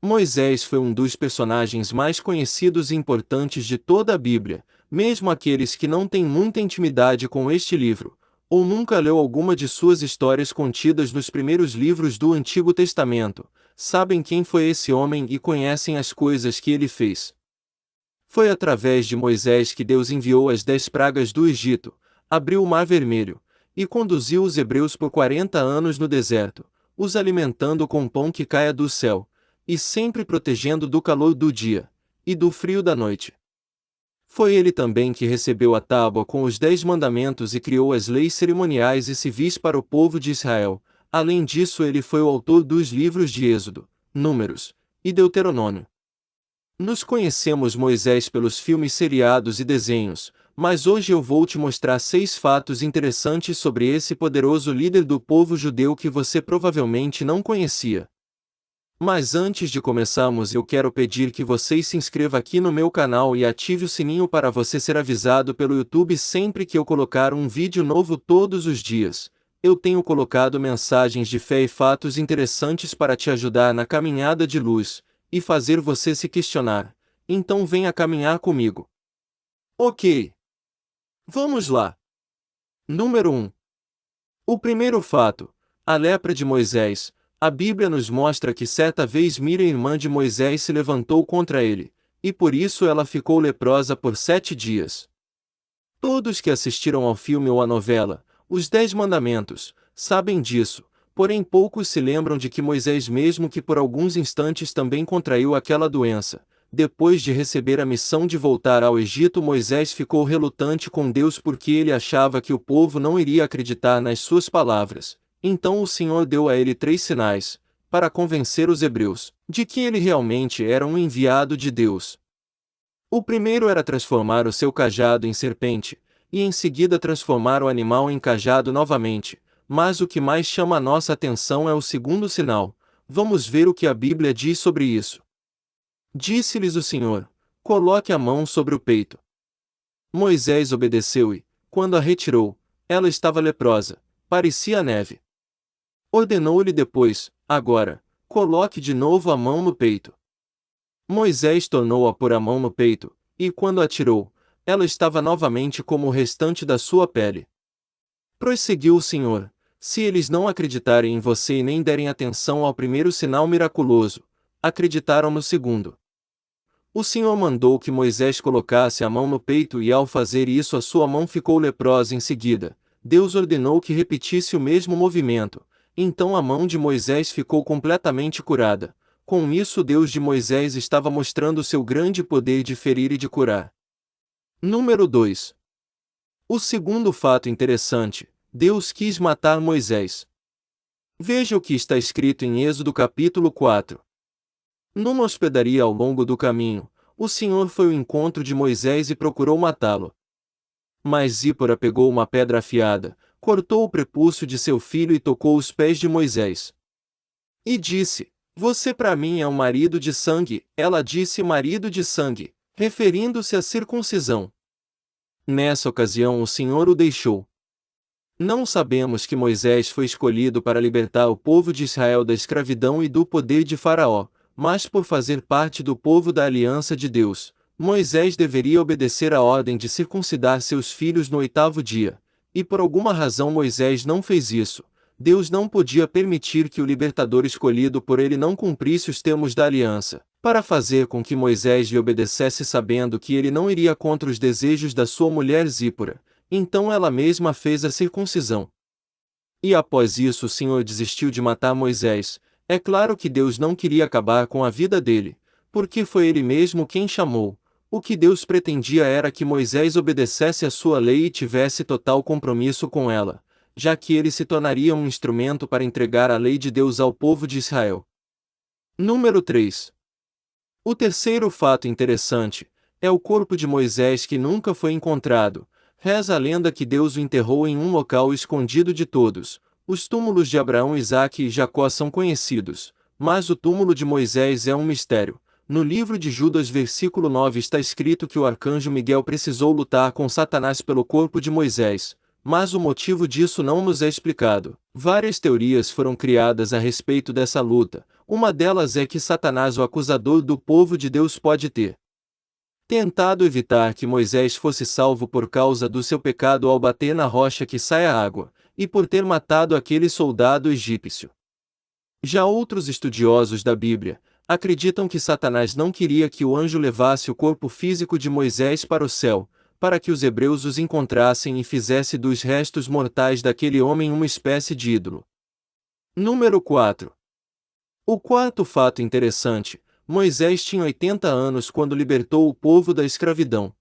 Moisés foi um dos personagens mais conhecidos e importantes de toda a Bíblia, mesmo aqueles que não têm muita intimidade com este livro, ou nunca leu alguma de suas histórias contidas nos primeiros livros do Antigo Testamento, sabem quem foi esse homem e conhecem as coisas que ele fez. Foi através de Moisés que Deus enviou as 10 pragas do Egito, abriu o Mar Vermelho, e conduziu os hebreus por 40 anos no deserto, os alimentando com pão que caia do céu, e sempre protegendo do calor do dia, e do frio da noite. Foi ele também que recebeu a tábua com os 10 mandamentos e criou as leis cerimoniais e civis para o povo de Israel. Além disso, ele foi o autor dos livros de Êxodo, Números e Deuteronômio. Nos conhecemos Moisés pelos filmes seriados e desenhos, mas hoje eu vou te mostrar 6 fatos interessantes sobre esse poderoso líder do povo judeu que você provavelmente não conhecia. Mas antes de começarmos, eu quero pedir que você se inscreva aqui no meu canal e ative o sininho para você ser avisado pelo YouTube sempre que eu colocar um vídeo novo todos os dias. Eu tenho colocado mensagens de fé e fatos interessantes para te ajudar na caminhada de luz e fazer você se questionar. Então venha caminhar comigo. Ok. Vamos lá. Número 1. O primeiro fato: a lepra de Moisés. A Bíblia nos mostra que certa vez Miriam, irmã de Moisés, se levantou contra ele, e por isso ela ficou leprosa por 7 dias. Todos que assistiram ao filme ou à novela, Os 10 Mandamentos, sabem disso, porém poucos se lembram de que Moisés, mesmo que por alguns instantes, também contraiu aquela doença. Depois de receber a missão de voltar ao Egito, Moisés ficou relutante com Deus porque ele achava que o povo não iria acreditar nas suas palavras. Então o Senhor deu a ele 3 sinais, para convencer os hebreus, de que ele realmente era um enviado de Deus. O primeiro era transformar o seu cajado em serpente, e em seguida transformar o animal em cajado novamente, mas o que mais chama a nossa atenção é o segundo sinal. Vamos ver o que a Bíblia diz sobre isso. Disse-lhes o Senhor: coloque a mão sobre o peito. Moisés obedeceu e, quando a retirou, ela estava leprosa, parecia neve. Ordenou-lhe depois: agora, coloque de novo a mão no peito. Moisés tornou a pôr a mão no peito, e quando a tirou, ela estava novamente como o restante da sua pele. Prosseguiu o Senhor: se eles não acreditarem em você e nem derem atenção ao primeiro sinal miraculoso, acreditaram no segundo. O Senhor mandou que Moisés colocasse a mão no peito e ao fazer isso a sua mão ficou leprosa em seguida. Deus ordenou que repetisse o mesmo movimento. Então a mão de Moisés ficou completamente curada. Com isso, o Deus de Moisés estava mostrando seu grande poder de ferir e de curar. Número 2. O segundo fato interessante: Deus quis matar Moisés. Veja o que está escrito em Êxodo capítulo 4. Numa hospedaria ao longo do caminho, o Senhor foi ao encontro de Moisés e procurou matá-lo. Mas Zípora pegou uma pedra afiada, cortou o prepúcio de seu filho e tocou os pés de Moisés. E disse: você para mim é um marido de sangue. Ela disse marido de sangue, referindo-se à circuncisão. Nessa ocasião o Senhor o deixou. Não sabemos que Moisés foi escolhido para libertar o povo de Israel da escravidão e do poder de Faraó, mas por fazer parte do povo da aliança de Deus, Moisés deveria obedecer a ordem de circuncidar seus filhos no 8º dia. E por alguma razão Moisés não fez isso. Deus não podia permitir que o libertador escolhido por ele não cumprisse os termos da aliança, para fazer com que Moisés lhe obedecesse sabendo que ele não iria contra os desejos da sua mulher Zípora. Então ela mesma fez a circuncisão. E após isso o Senhor desistiu de matar Moisés. É claro que Deus não queria acabar com a vida dele, porque foi ele mesmo quem chamou. O que Deus pretendia era que Moisés obedecesse a sua lei e tivesse total compromisso com ela, já que ele se tornaria um instrumento para entregar a lei de Deus ao povo de Israel. Número 3. O terceiro fato interessante é o corpo de Moisés que nunca foi encontrado. Reza a lenda que Deus o enterrou em um local escondido de todos. Os túmulos de Abraão, Isaque e Jacó são conhecidos, mas o túmulo de Moisés é um mistério. No livro de Judas versículo 9 está escrito que o arcanjo Miguel precisou lutar com Satanás pelo corpo de Moisés, mas o motivo disso não nos é explicado. Várias teorias foram criadas a respeito dessa luta. Uma delas é que Satanás, o acusador do povo de Deus, pode ter tentado evitar que Moisés fosse salvo por causa do seu pecado ao bater na rocha que sai a água, e por ter matado aquele soldado egípcio. Já outros estudiosos da Bíblia acreditam que Satanás não queria que o anjo levasse o corpo físico de Moisés para o céu, para que os hebreus os encontrassem e fizesse dos restos mortais daquele homem uma espécie de ídolo. Número 4. O quarto fato interessante: Moisés tinha 80 anos quando libertou o povo da escravidão.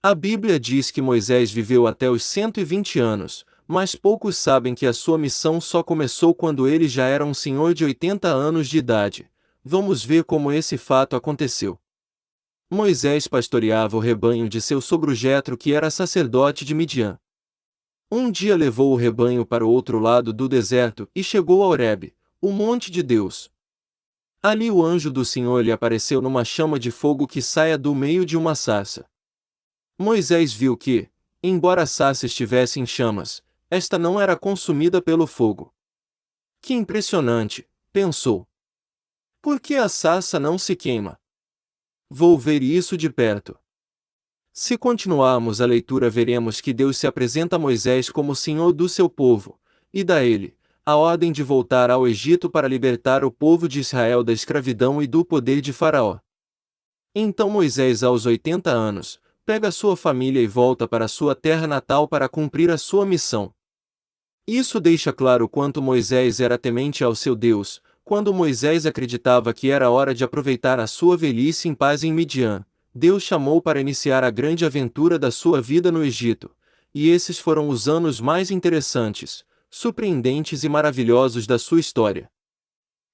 A Bíblia diz que Moisés viveu até os 120 anos, mas poucos sabem que a sua missão só começou quando ele já era um senhor de 80 anos de idade. Vamos ver como esse fato aconteceu. Moisés pastoreava o rebanho de seu sogro Jetro, que era sacerdote de Midian. Um dia levou o rebanho para o outro lado do deserto e chegou a Horebe, o monte de Deus. Ali o anjo do Senhor lhe apareceu numa chama de fogo que saia do meio de uma sarça. Moisés viu que, embora a sarça estivesse em chamas, esta não era consumida pelo fogo. Que impressionante, pensou. Por que a sarça não se queima? Vou ver isso de perto. Se continuarmos a leitura, veremos que Deus se apresenta a Moisés como Senhor do seu povo, e dá a ele a ordem de voltar ao Egito para libertar o povo de Israel da escravidão e do poder de Faraó. Então Moisés, aos 80 anos, pega sua família e volta para sua terra natal para cumprir a sua missão. Isso deixa claro quanto Moisés era temente ao seu Deus. Quando Moisés acreditava que era hora de aproveitar a sua velhice em paz em Midian, Deus chamou para iniciar a grande aventura da sua vida no Egito, e esses foram os anos mais interessantes, surpreendentes e maravilhosos da sua história.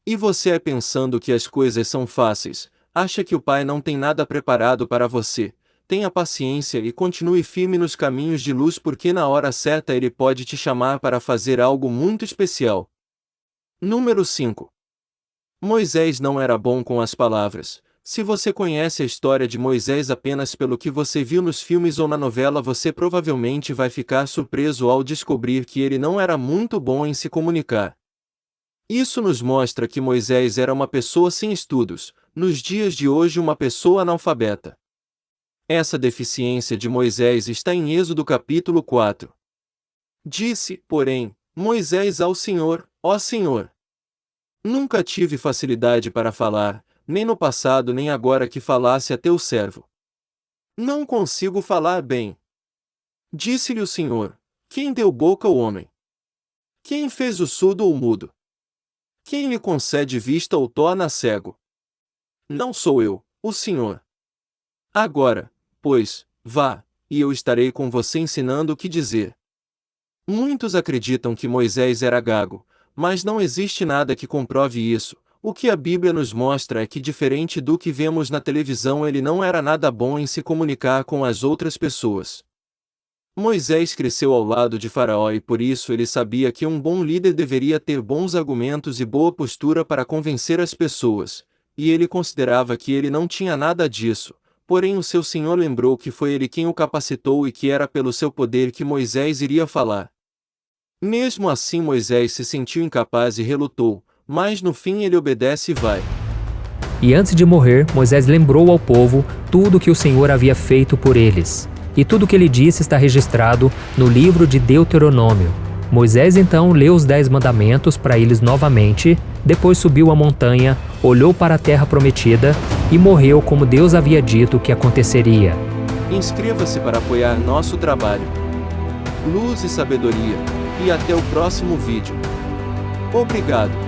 E você, pensando que as coisas são fáceis, acha que o Pai não tem nada preparado para você? Tenha paciência e continue firme nos caminhos de luz, porque na hora certa Ele pode te chamar para fazer algo muito especial. Número 5. Moisés não era bom com as palavras. Se você conhece a história de Moisés apenas pelo que você viu nos filmes ou na novela, você provavelmente vai ficar surpreso ao descobrir que ele não era muito bom em se comunicar. Isso nos mostra que Moisés era uma pessoa sem estudos, nos dias de hoje uma pessoa analfabeta. Essa deficiência de Moisés está em Êxodo capítulo 4. Disse, porém, Moisés ao Senhor: ó Senhor, nunca tive facilidade para falar, nem no passado nem agora que falasse a teu servo. Não consigo falar bem. Disse-lhe o Senhor: quem deu boca ao homem? Quem fez o surdo ou mudo? Quem lhe concede vista ou torna cego? Não sou eu, o Senhor. Agora, pois, vá, e eu estarei com você ensinando o que dizer. Muitos acreditam que Moisés era gago, mas não existe nada que comprove isso. O que a Bíblia nos mostra é que, diferente do que vemos na televisão, ele não era nada bom em se comunicar com as outras pessoas. Moisés cresceu ao lado de Faraó e por isso ele sabia que um bom líder deveria ter bons argumentos e boa postura para convencer as pessoas, e ele considerava que ele não tinha nada disso. Porém o seu Senhor lembrou que foi ele quem o capacitou e que era pelo seu poder que Moisés iria falar. Mesmo assim Moisés se sentiu incapaz e relutou, mas no fim ele obedece e vai. E antes de morrer, Moisés lembrou ao povo tudo que o Senhor havia feito por eles. E tudo o que ele disse está registrado no livro de Deuteronômio. Moisés então leu os 10 mandamentos para eles novamente, depois subiu a montanha, olhou para a terra prometida e morreu como Deus havia dito que aconteceria. Inscreva-se para apoiar nosso trabalho. Luz e sabedoria. E até o próximo vídeo. Obrigado.